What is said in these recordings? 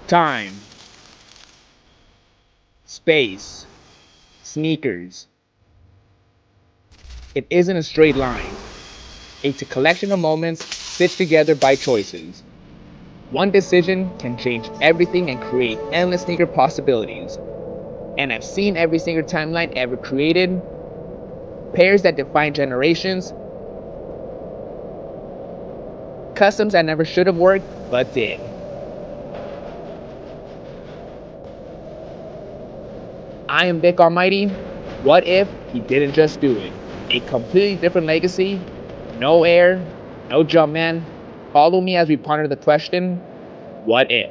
Time, space, sneakers. It isn't a straight line. It's a collection of moments stitched together by choices. One decision can change everything and create endless sneaker possibilities. And I've seen every single timeline ever created, pairs that define generations, customs that never should have worked but did. I am Vick Almighty. What if he didn't just do it? A completely different legacy, no air, no jump man. Follow me as we ponder the question, what if?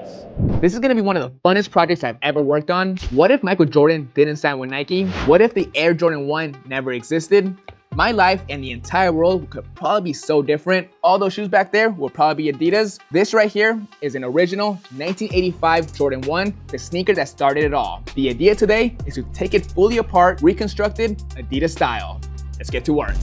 This is gonna be one of the funnest projects I've ever worked on. What if Michael Jordan didn't sign with Nike? What if the Air Jordan 1 never existed? My life and the entire world could probably be so different. All those shoes back there will probably be Adidas. This right here is an original 1985 Jordan 1, the sneaker that started it all. The idea today is to take it fully apart, reconstructed Adidas style. Let's get to work.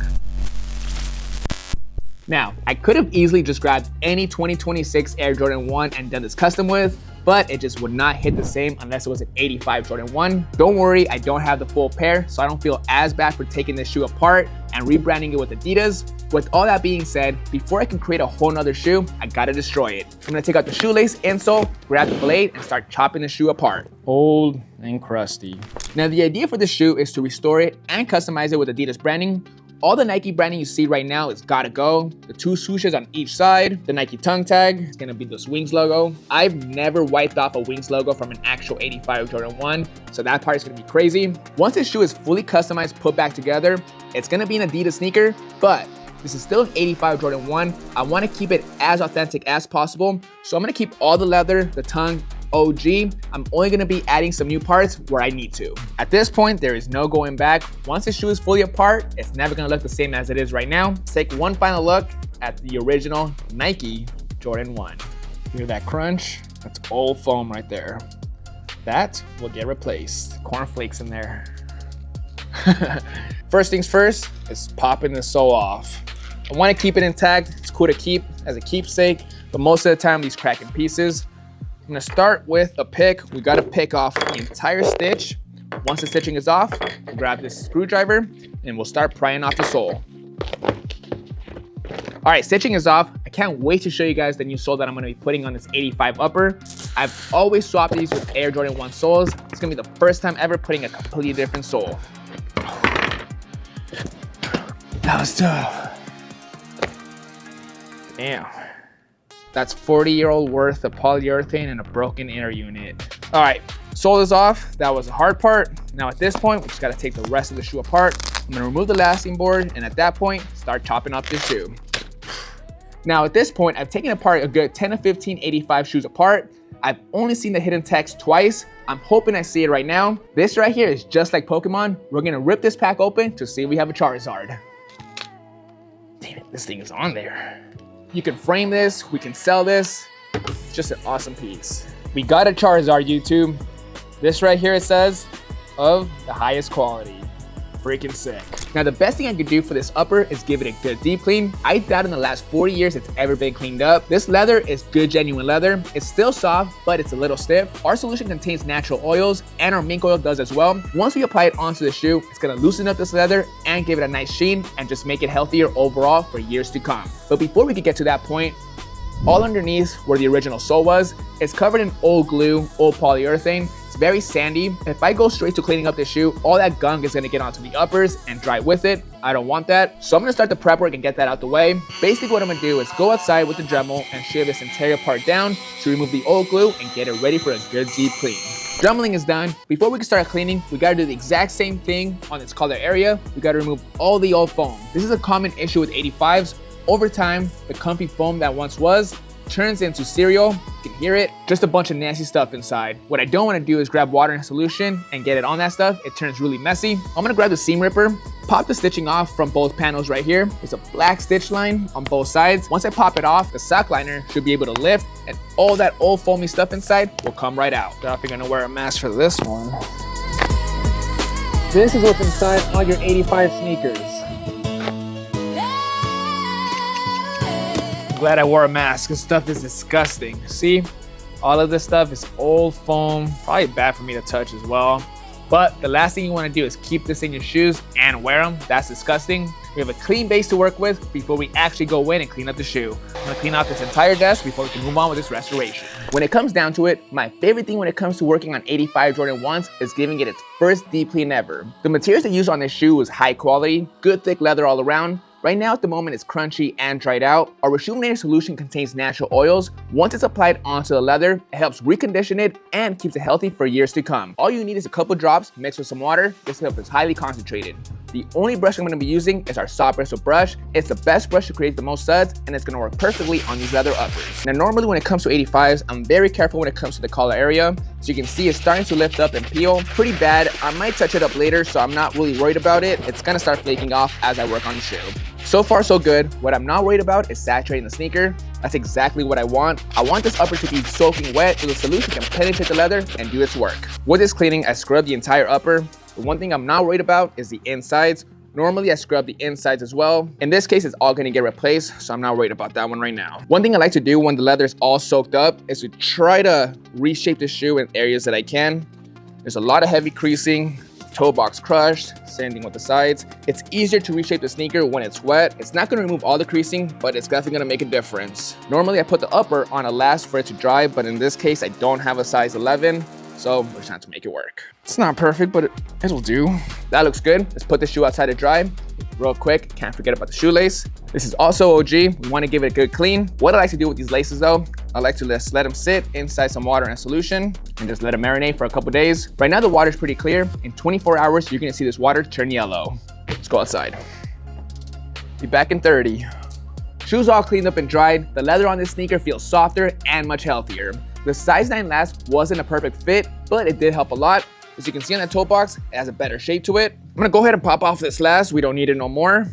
Now, I could have easily just grabbed any 2026 Air Jordan 1 and done this custom with, but it just would not hit the same unless it was an 85 Jordan 1. Don't worry, I don't have the full pair, so I don't feel as bad for taking this shoe apart and rebranding it with Adidas. With all that being said, before I can create a whole nother shoe, I gotta destroy it. I'm gonna take out the shoelace insole, grab the blade, and start chopping the shoe apart. Old and crusty. Now, the idea for this shoe is to restore it and customize it with Adidas branding. All the Nike branding you see right now is gotta go. The two swooshes on each side, the Nike tongue tag, it's gonna be this Wings logo. I've never wiped off a Wings logo from an actual 85 Jordan 1, so that part is gonna be crazy. Once this shoe is fully customized, put back together, it's gonna be an Adidas sneaker, but this is still an 85 Jordan 1. I wanna keep it as authentic as possible, so I'm gonna keep all the leather, the tongue, OG. I'm only gonna be adding some new parts where I need to. At this point, there is no going back. Once the shoe is fully apart, it's never gonna look the same as it is right now. Let's take one final look at the original Nike Jordan 1. Hear that crunch? That's old foam right there. That will get replaced. Cornflakes in there. First things first is popping the sole off. I wanna keep it intact. It's cool to keep as a keepsake, but most of the time these crack in pieces. I'm gonna start with a pick. We gotta pick off the entire stitch. Once the stitching is off, we'll grab this screwdriver and we'll start prying off the sole. All right, stitching is off. I can't wait to show you guys the new sole that I'm gonna be putting on this 85 upper. I've always swapped these with Air Jordan 1 soles. It's gonna be the first time ever putting a completely different sole. That was tough. Damn. That's 40-year-old worth of polyurethane and a broken inner unit. All right, sole is off. That was the hard part. Now at this point, we just gotta take the rest of the shoe apart. I'm gonna remove the lasting board, and at that point, start chopping up this shoe. Now at this point, I've taken apart a good 10 to 15 85 shoes apart. I've only seen the hidden text twice. I'm hoping I see it right now. This right here is just like Pokemon. We're gonna rip this pack open to see if we have a Charizard. Damn it, this thing is on there. You can frame this, we can sell this. It's just an awesome piece. We got a Charizard, YouTube. This right here, it says, of the highest quality. Freaking sick. Now the best thing I could do for this upper is give it a good deep clean. I doubt in the last 40 years it's ever been cleaned up. This leather is good genuine leather. It's still soft, but it's a little stiff. Our solution contains natural oils and our mink oil does as well. Once we apply it onto the shoe, it's gonna loosen up this leather and give it a nice sheen and just make it healthier overall for years to come. But before we could get to that point, all underneath where the original sole was, it's covered in old glue, old polyurethane. It's very sandy. If I go straight to cleaning up the shoe, all that gunk is gonna get onto the uppers and dry with it. I don't want that. So I'm gonna start the prep work and get that out the way. Basically what I'm gonna do is go outside with the Dremel and shave this interior part down to remove the old glue and get it ready for a good deep clean. Dremeling is done. Before we can start cleaning, we gotta do the exact same thing on this collar area. We gotta remove all the old foam. This is a common issue with 85s. Over time, the comfy foam that once was turns into cereal. You can hear it. Just a bunch of nasty stuff inside. What I don't want to do is grab water and solution and get it on that stuff. It turns really messy. I'm gonna grab the seam ripper, pop the stitching off from both panels right here. There's a black stitch line on both sides. Once I pop it off, the sock liner should be able to lift and all that old foamy stuff inside will come right out. Definitely gonna wear a mask for this one. This is what's inside all your 85 sneakers. Glad I wore a mask. This stuff is disgusting. See? All of this stuff is old foam, probably bad for me to touch as well. But the last thing you want to do is keep this in your shoes and wear them. That's disgusting. We have a clean base to work with before we actually go in and clean up the shoe. I'm gonna clean out this entire desk before we can move on with this restoration. When it comes down to it, my favorite thing when it comes to working on 85 Jordan 1s is giving it its first deep clean ever. The materials they used on this shoe was high quality, good thick leather all around. Right now at the moment it's crunchy and dried out. Our rejuvenator solution contains natural oils. Once it's applied onto the leather, it helps recondition it and keeps it healthy for years to come. All you need is a couple drops mixed with some water. This stuff is highly concentrated. The only brush I'm going to be using is our soft bristle brush. It's the best brush to create the most suds, and it's going to work perfectly on these leather uppers. Now normally when it comes to 85s, I'm very careful when it comes to the collar area. So you can see it's starting to lift up and peel pretty bad. I might touch it up later, so I'm not really worried about it. It's going to start flaking off as I work on the shoe. So far so good. What I'm not worried about is saturating the sneaker. That's exactly what I want. I want this upper to be soaking wet so the solution can penetrate the leather and do its work. With this cleaning, I scrub the entire upper. The one thing I'm not worried about is the insides. Normally I scrub the insides as well. In this case, it's all gonna get replaced, so I'm not worried about that one right now. One thing I like to do when the leather is all soaked up is to try to reshape the shoe in areas that I can. There's a lot of heavy creasing, toe box crushed, same thing with the sides. It's easier to reshape the sneaker when it's wet. It's not gonna remove all the creasing, but it's definitely gonna make a difference. Normally I put the upper on a last for it to dry, but in this case, I don't have a size 11. So we're just going to make it work. It's not perfect, but it'll do. That looks good. Let's put the shoe outside to dry. Real quick, can't forget about the shoelace. This is also OG. We want to give it a good clean. What I like to do with these laces though, I like to just let them sit inside some water and a solution and just let them marinate for a couple days. Right now the water is pretty clear. In 24 hours, you're going to see this water turn yellow. Let's go outside. Be back in 30. Shoes all cleaned up and dried. The leather on this sneaker feels softer and much healthier. The size 9 last wasn't a perfect fit, but it did help a lot. As you can see on that toe box, it has a better shape to it. I'm gonna go ahead and pop off this last. We don't need it no more.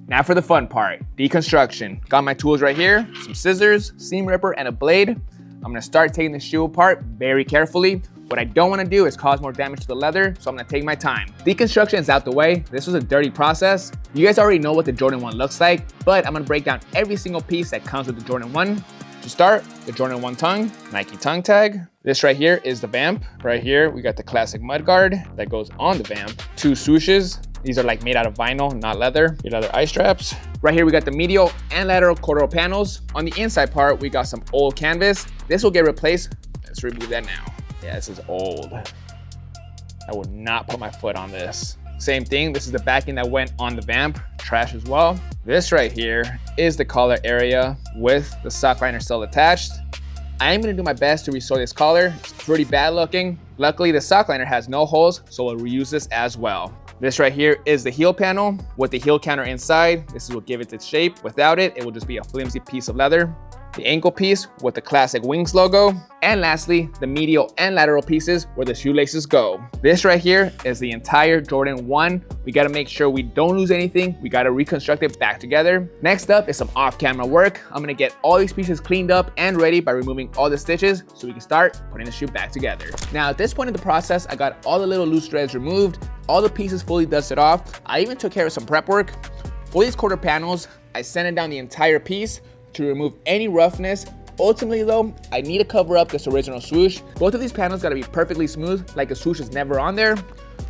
Now for the fun part, deconstruction. Got my tools right here, some scissors, seam ripper, and a blade. I'm gonna start taking the shoe apart very carefully. What I don't wanna do is cause more damage to the leather, so I'm gonna take my time. Deconstruction is out the way. This was a dirty process. You guys already know what the Jordan 1 looks like, but I'm gonna break down every single piece that comes with the Jordan 1. To start, the Jordan 1 tongue, Nike tongue tag. This right here is the vamp. Right here, we got the classic mud guard that goes on the vamp. 2 swooshes. These are like made out of vinyl, not leather. Your leather eye straps. Right here, we got the medial and lateral corduroy panels. On the inside part, we got some old canvas. This will get replaced. Let's remove that now. Yeah, this is old. I would not put my foot on this. Same thing, this is the backing that went on the vamp. Trash as well. This right here is the collar area with the sock liner still attached. I am gonna do my best to restore this collar. It's pretty bad looking. Luckily, the sock liner has no holes, so we'll reuse this as well. This right here is the heel panel with the heel counter inside. This is what gives it its shape. Without it, it will just be a flimsy piece of leather. The ankle piece with the classic Wings logo. And lastly, the medial and lateral pieces where the shoelaces go. This right here is the entire Jordan 1. We gotta make sure we don't lose anything. We gotta reconstruct it back together. Next up is some off-camera work. I'm gonna get all these pieces cleaned up and ready by removing all the stitches so we can start putting the shoe back together. Now at this point in the process, I got all the little loose threads removed, all the pieces fully dusted off. I even took care of some prep work. For these quarter panels, I sanded down the entire piece to remove any roughness. Ultimately though, I need to cover up this original swoosh. Both of these panels gotta be perfectly smooth, like the swoosh is never on there.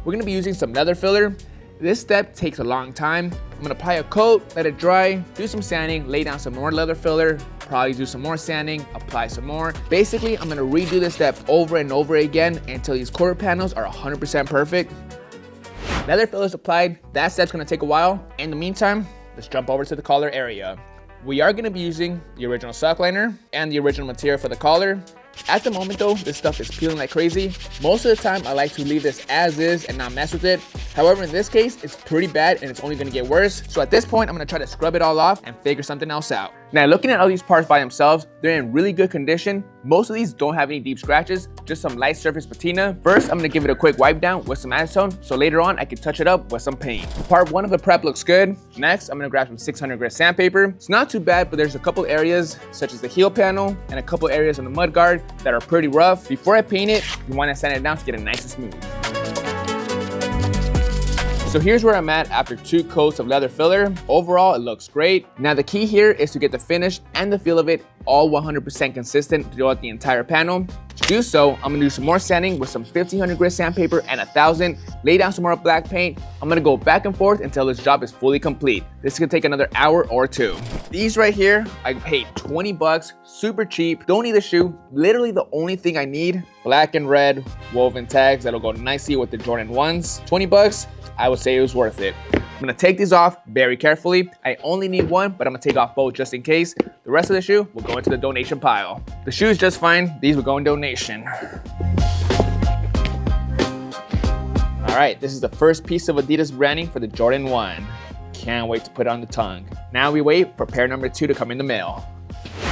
We're gonna be using some leather filler. This step takes a long time. I'm gonna apply a coat, let it dry, do some sanding, lay down some more leather filler, probably do some more sanding, apply some more. Basically, I'm gonna redo this step over and over again until these quarter panels are 100% perfect. Leather filler is applied. That step's gonna take a while. In the meantime, let's jump over to the collar area. We are gonna be using the original sock liner and the original material for the collar. At the moment though, this stuff is peeling like crazy. Most of the time, I like to leave this as is and not mess with it. However, in this case, it's pretty bad and it's only gonna get worse. So at this point, I'm gonna try to scrub it all off and figure something else out. Now, looking at all these parts by themselves, they're in really good condition. Most of these don't have any deep scratches, just some light surface patina. First, I'm gonna give it a quick wipe down with some acetone, so later on, I can touch it up with some paint. Part 1 of the prep looks good. Next, I'm gonna grab some 600 grit sandpaper. It's not too bad, but there's a couple areas, such as the heel panel and a couple areas on the mud guard that are pretty rough. Before I paint it, you wanna sand it down to get it nice and smooth. So here's where I'm at after 2 coats of leather filler. Overall, it looks great. Now the key here is to get the finish and the feel of it all 100% consistent throughout the entire panel. To do so, I'm gonna do some more sanding with some 1500 grit sandpaper and 1000, lay down some more black paint. I'm gonna go back and forth until this job is fully complete. This is gonna take another hour or 2. These right here, I paid 20 bucks, super cheap, don't need a shoe. Literally the only thing I need, black and red woven tags that'll go nicely with the Jordan 1s. 20 bucks, I would say it was worth it. I'm gonna take these off very carefully. I only need one, but I'm gonna take off both just in case. The rest of the shoe will go into the donation pile. The shoe is just fine. These will go in donation. All right, this is the first piece of Adidas branding for the Jordan 1. Can't wait to put it on the tongue. Now we wait for pair number 2 to come in the mail.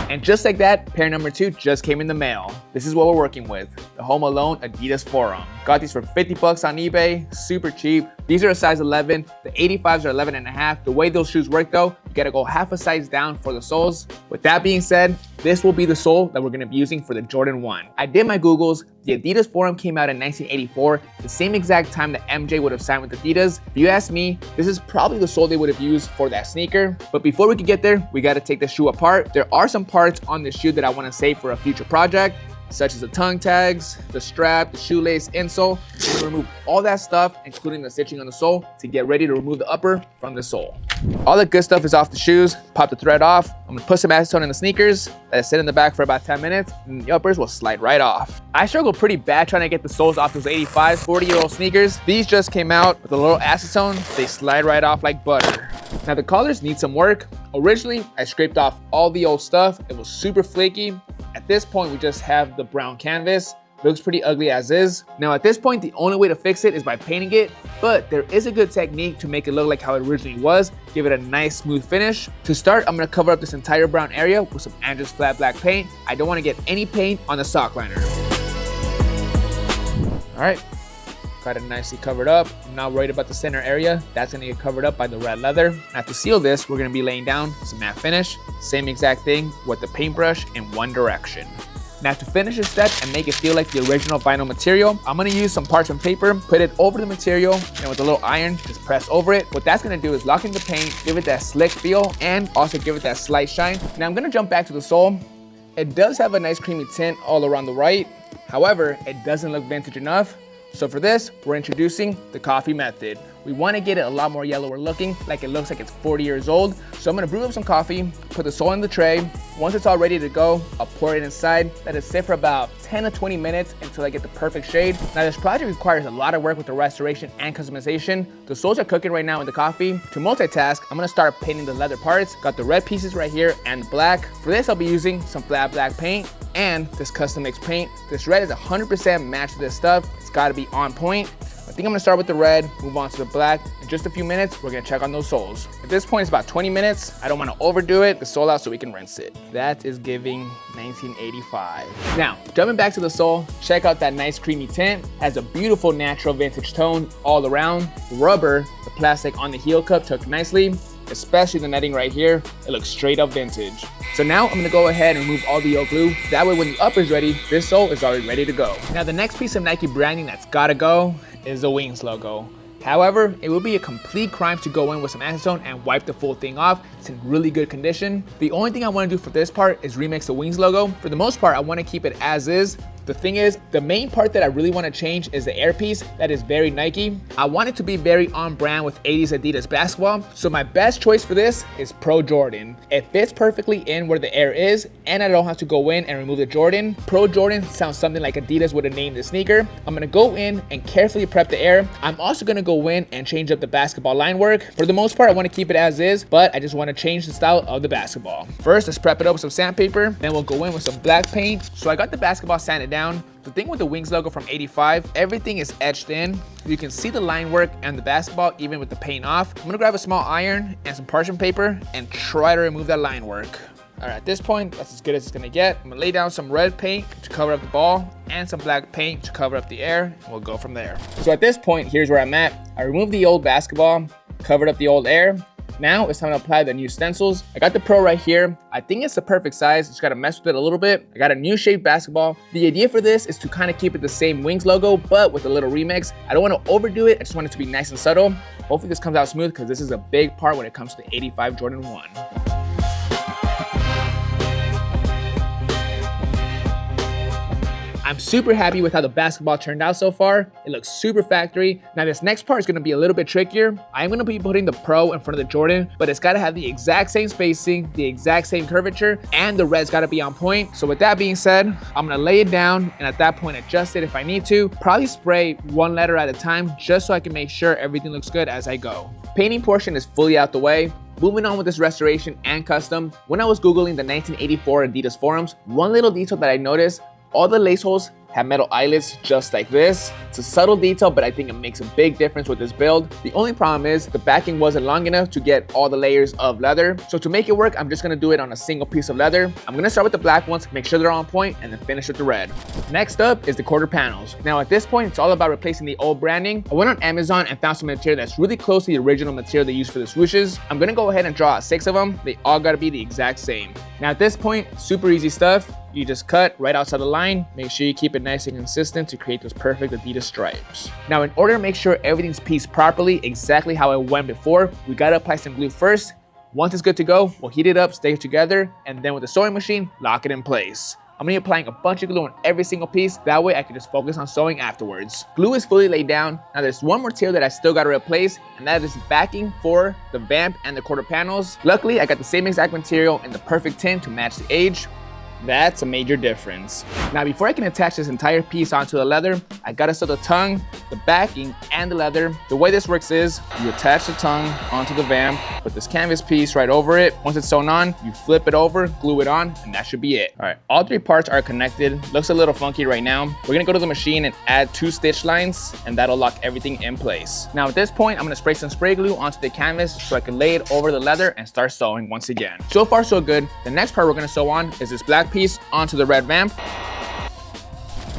And just like that, pair number 2 just came in the mail. This is what we're working with, the Home Alone Adidas Forum. Got these for 50 bucks on eBay, super cheap. These are a size 11, the 85s are 11 and a half. The way those shoes work though, you gotta go half a size down for the soles. With that being said, this will be the sole that we're gonna be using for the Jordan 1. I did my Googles. The Adidas Forum came out in 1984, the same exact time that MJ would have signed with Adidas. If you ask me, this is probably the sole they would have used for that sneaker. But before we could get there, we gotta take the shoe apart. There are some parts on the shoe that I wanna save for a future project, such as the tongue tags, the strap, the shoelace, insole. We're gonna remove all that stuff, including the stitching on the sole, to get ready to remove the upper from the sole. All the good stuff is off the shoes. Pop the thread off. I'm gonna put some acetone in the sneakers, let it sit in the back for about 10 minutes, and the uppers will slide right off. I struggled pretty bad trying to get the soles off those 85s, 40-year-old sneakers. These just came out with a little acetone. They slide right off like butter. Now the collars need some work. Originally, I scraped off all the old stuff. It was super flaky. At this point, we just have the brown canvas. Looks pretty ugly as is. Now at this point, the only way to fix it is by painting it, but there is a good technique to make it look like how it originally was, give it a nice smooth finish. To start, I'm gonna cover up this entire brown area with some Adidas flat black paint. I don't wanna get any paint on the sock liner. All right, got it nicely covered up. I'm not worried about the center area. That's gonna get covered up by the red leather. Now to seal this, we're gonna be laying down some matte finish. Same exact thing with the paintbrush in one direction. Now to finish this step and make it feel like the original vinyl material, I'm gonna use some parchment paper, put it over the material, and with a little iron, just press over it. What that's gonna do is lock in the paint, give it that slick feel, and also give it that slight shine. Now I'm gonna jump back to the sole. It does have a nice creamy tint all around the right. However, it doesn't look vintage enough. So for this, we're introducing the coffee method. We wanna get it a lot more yellower looking, like it looks like it's 40 years old. So I'm gonna brew up some coffee, put the sole in the tray. Once it's all ready to go, I'll pour it inside, let it sit for about 10 to 20 minutes until I get the perfect shade. Now this project requires a lot of work with the restoration and customization. The soles are cooking right now in the coffee. To multitask, I'm gonna start painting the leather parts. Got the red pieces right here and black. For this, I'll be using some flat black paint and this custom mix paint. This red is 100% matched to this stuff. It's gotta be on point. I think I'm gonna start with the red, move on to the black. In just a few minutes, we're gonna check on those soles. At this point, it's about 20 minutes. I don't wanna overdo it, the sole out so we can rinse it. That is giving 1985. Now, jumping back to the sole, check out that nice creamy tint. Has a beautiful natural vintage tone all around. The rubber, the plastic on the heel cup took nicely, especially the netting right here. It looks straight up vintage. So now I'm gonna go ahead and remove all the old glue. That way when the upper is ready, this sole is already ready to go. Now the next piece of Nike branding that's gotta go is the Wings logo. However, it will be a complete crime to go in with some acetone and wipe the full thing off. It's in really good condition. The only thing I wanna do for this part is remix the Wings logo. For the most part, I wanna keep it as is. The thing is, the main part that I really wanna change is the air piece. That is very Nike. I want it to be very on brand with 80s Adidas basketball. So my best choice for this is Pro Jordan. It fits perfectly in where the air is, and I don't have to go in and remove the Jordan. Pro Jordan sounds something like Adidas would have named the sneaker. I'm gonna go in and carefully prep the air. I'm also gonna go in and change up the basketball line work. For the most part, I wanna keep it as is, but I just wanna change the style of the basketball. First, let's prep it up with some sandpaper. Then we'll go in with some black paint. So I got the basketball sanded down. The thing with the Wings logo from 85, everything is etched in. You can see the line work and the basketball even with the paint off. I'm gonna grab a small iron and some parchment paper and try to remove that line work. All right, at this point, that's as good as it's gonna get. I'm gonna lay down some red paint to cover up the ball and some black paint to cover up the air, and we'll go from there. So at this point, here's where I'm at. I removed the old basketball, covered up the old air. Now it's time to apply the new stencils. I got the Pro right here. I think it's the perfect size. Just gotta mess with it a little bit. I got a new shaped basketball. The idea for this is to kind of keep it the same Wings logo, but with a little remix. I don't want to overdo it. I just want it to be nice and subtle. Hopefully this comes out smooth because this is a big part when it comes to the 85 Jordan 1. I'm super happy with how the basketball turned out so far. It looks super factory. Now this next part is gonna be a little bit trickier. I'm gonna be putting the Pro in front of the Jordan, but it's gotta have the exact same spacing, the exact same curvature, and the red's gotta be on point. So with that being said, I'm gonna lay it down and at that point adjust it if I need to. Probably spray one letter at a time just so I can make sure everything looks good as I go. Painting portion is fully out the way. Moving on with this restoration and custom, when I was Googling the 1984 Adidas forums, one little detail that I noticed, all the lace holes have metal eyelets just like this. It's a subtle detail, but I think it makes a big difference with this build. The only problem is the backing wasn't long enough to get all the layers of leather. So to make it work, I'm just gonna do it on a single piece of leather. I'm gonna start with the black ones, make sure they're on point, and then finish with the red. Next up is the quarter panels. Now at this point, it's all about replacing the old branding. I went on Amazon and found some material that's really close to the original material they used for the swooshes. I'm gonna go ahead and draw out 6 of them. They all gotta be the exact same. Now at this point, super easy stuff. You just cut right outside the line. Make sure you keep it nice and consistent to create those perfect Adidas stripes. Now, in order to make sure everything's pieced properly, exactly how it went before, we gotta apply some glue first. Once it's good to go, we'll heat it up, stay it together, and then with the sewing machine, lock it in place. I'm gonna be applying a bunch of glue on every single piece. That way I can just focus on sewing afterwards. Glue is fully laid down. Now there's one more material that I still gotta replace, and that is backing for the vamp and the quarter panels. Luckily, I got the same exact material in the perfect tin to match the age. That's a major difference. Now before I can attach this entire piece onto the leather, I gotta sew the tongue, the backing, and the leather. The way this works is you attach the tongue onto the vamp, put this canvas piece right over it. Once it's sewn on, you flip it over, glue it on, and that should be it. All right, all 3 parts are connected. Looks a little funky right now. We're gonna go to the machine and add 2 stitch lines, and that'll lock everything in place. Now at this point, I'm gonna spray some spray glue onto the canvas so I can lay it over the leather and start sewing once again. So far so good. The next part we're gonna sew on is this black piece onto the red vamp.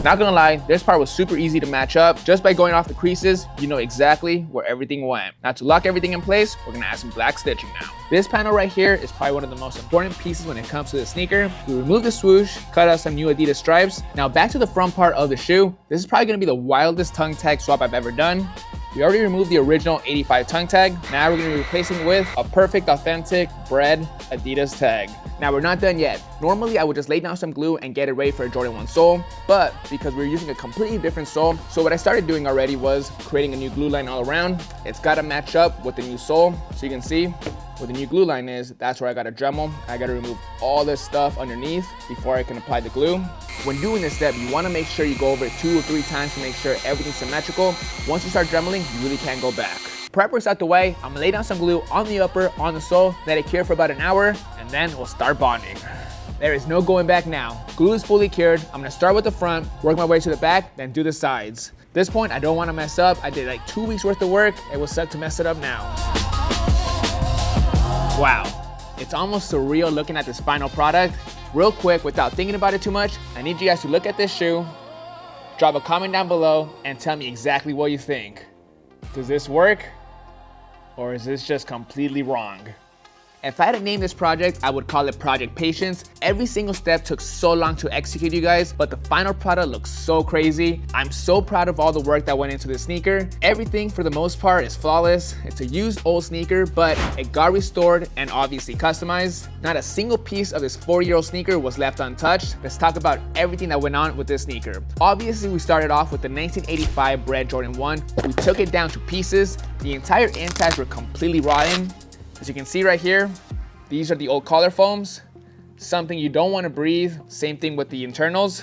Not gonna lie, this part was super easy to match up. Just by going off the creases, you know exactly where everything went. Now to lock everything in place, we're gonna add some black stitching now. This panel right here is probably one of the most important pieces when it comes to the sneaker. We remove the swoosh, cut out some new Adidas stripes. Now back to the front part of the shoe. This is probably gonna be the wildest tongue tag swap I've ever done. We already removed the original 85 tongue tag. Now we're gonna be replacing it with a perfect, authentic, bred Adidas tag. Now we're not done yet. Normally I would just lay down some glue and get it ready for a Jordan 1 sole, but because we're using a completely different sole, so what I started doing already was creating a new glue line all around. It's gotta match up with the new sole. So you can see where the new glue line is, that's where I gotta Dremel. I gotta remove all this stuff underneath before I can apply the glue. When doing this step, you wanna make sure you go over it 2 or 3 times to make sure everything's symmetrical. Once you start Dremeling, you really can't go back. Prep work's out the way. I'm gonna lay down some glue on the upper, on the sole, let it cure for about an hour, and then we'll start bonding. There is no going back now. Glue is fully cured. I'm gonna start with the front, work my way to the back, then do the sides. At this point, I don't wanna mess up. I did like 2 weeks worth of work. It will suck to mess it up now. Wow, it's almost surreal looking at this final product. Real quick, without thinking about it too much, I need you guys to look at this shoe, drop a comment down below, and tell me exactly what you think. Does this work? Or is this just completely wrong? If I had to name this project, I would call it Project Patience. Every single step took so long to execute, you guys, but the final product looks so crazy. I'm so proud of all the work that went into this sneaker. Everything, for the most part, is flawless. It's a used old sneaker, but it got restored and obviously customized. Not a single piece of this 4-year-old sneaker was left untouched. Let's talk about everything that went on with this sneaker. Obviously, we started off with the 1985 bred Jordan 1. We took it down to pieces. The entire insides were completely rotten. As you can see right here, these are the old collar foams, something you don't want to breathe. Same thing with the internals,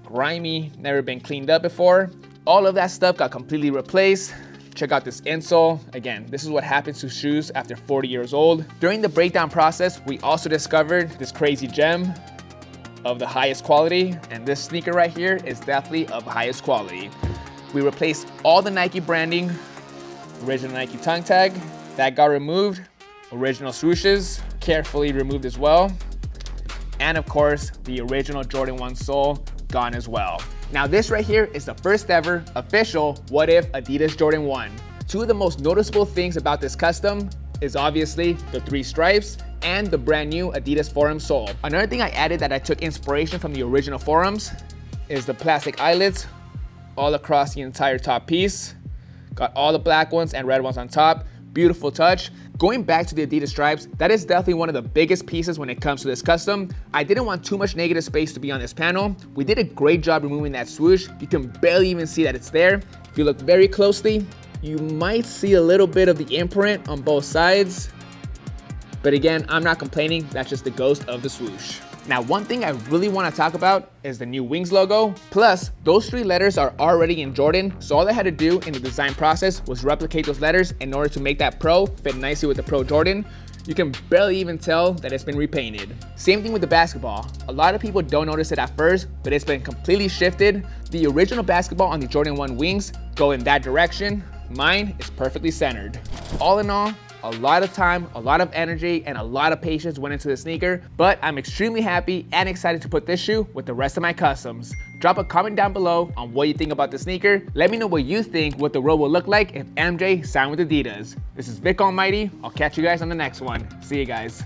grimy, never been cleaned up before. All of that stuff got completely replaced. Check out this insole. Again, this is what happens to shoes after 40 years old. During the breakdown process, we also discovered this crazy gem of the highest quality, and this sneaker right here is definitely of highest quality. We replaced all the Nike branding, original Nike tongue tag, that got removed. Original swooshes, carefully removed as well. And of course, the original Jordan 1 sole, gone as well. Now this right here is the first ever official What If Adidas Jordan 1. Two of the most noticeable things about this custom is obviously the 3 stripes and the brand new Adidas Forum sole. Another thing I added that I took inspiration from the original Forums is the plastic eyelets all across the entire top piece. Got all the black ones and red ones on top. Beautiful touch. Going back to the Adidas stripes, that is definitely one of the biggest pieces when it comes to this custom. I didn't want too much negative space to be on this panel. We did a great job removing that swoosh. You can barely even see that it's there. If you look very closely, you might see a little bit of the imprint on both sides. But again, I'm not complaining. That's just the ghost of the swoosh. Now, one thing I really want to talk about is the new Wings logo. Plus, those 3 letters are already in Jordan, so all I had to do in the design process was replicate those letters in order to make that Pro fit nicely with the Pro Jordan. You can barely even tell that it's been repainted. Same thing with the basketball. A lot of people don't notice it at first, but it's been completely shifted. The original basketball on the Jordan 1 Wings go in that direction. Mine is perfectly centered. All in all, a lot of time, a lot of energy, and a lot of patience went into the sneaker, but I'm extremely happy and excited to put this shoe with the rest of my customs. Drop a comment down below on what you think about the sneaker. Let me know what you think what the road will look like if MJ signed with Adidas. This is Vick Almighty. I'll catch you guys on the next one. See you guys.